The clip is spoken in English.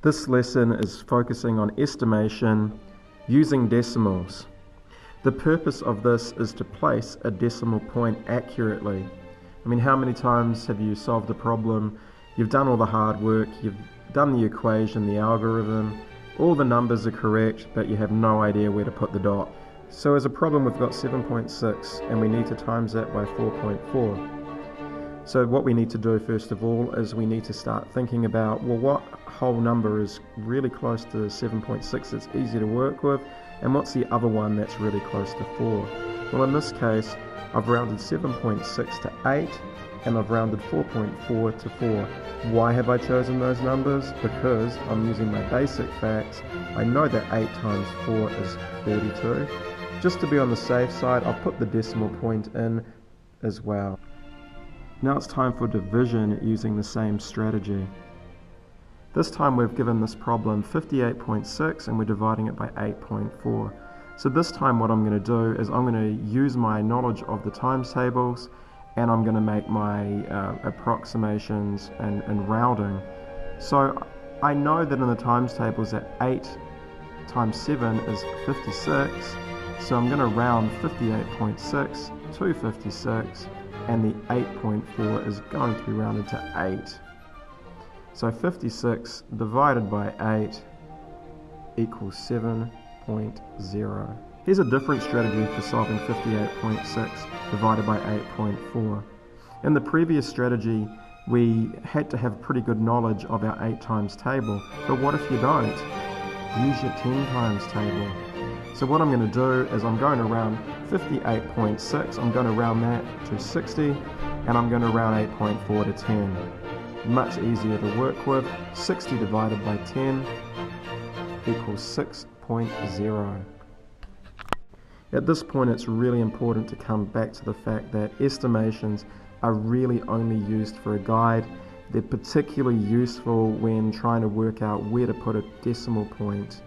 This lesson is focusing on estimation using decimals. The purpose of this is to place a decimal point accurately. I mean, how many times have you solved a problem? You've done all the hard work, you've done the equation, the algorithm, all the numbers are correct, but you have no idea where to put the dot. So as a problem, we've got 7.6 and we need to times that by 4.4. So what we need to do first of all is we need to start thinking about, well, what whole number is really close to 7.6 that's easy to work with, and what's the other one that's really close to 4? Well, in this case, I've rounded 7.6 to 8, and I've rounded 4.4 to 4. Why have I chosen those numbers? Because I'm using my basic facts. I know that 8 times 4 is 32. Just to be on the safe side, I'll put the decimal point in as well. Now it's time for division using the same strategy. This time we've given this problem 58.6 and we're dividing it by 8.4. So this time what I'm going to do is I'm going to use my knowledge of the times tables and I'm going to make my approximations and rounding. So I know that in the times tables that 8 times 7 is 56, so I'm going to round 58.6 to 56. And the 8.4 is going to be rounded to 8. So 56 divided by 8 equals 7.0. Here's a different strategy for solving 58.6 divided by 8.4. In the previous strategy, we had to have pretty good knowledge of our 8 times table, but what if you don't? Use your 10 times table. So what I'm going to do is I'm going to round 58.6, I'm going to round that to 60, and I'm going to round 8.4 to 10. Much easier to work with. 60 divided by 10 equals 6.0. At this point it's really important to come back to the fact that estimations are really only used for a guide. They're particularly useful when trying to work out where to put a decimal point.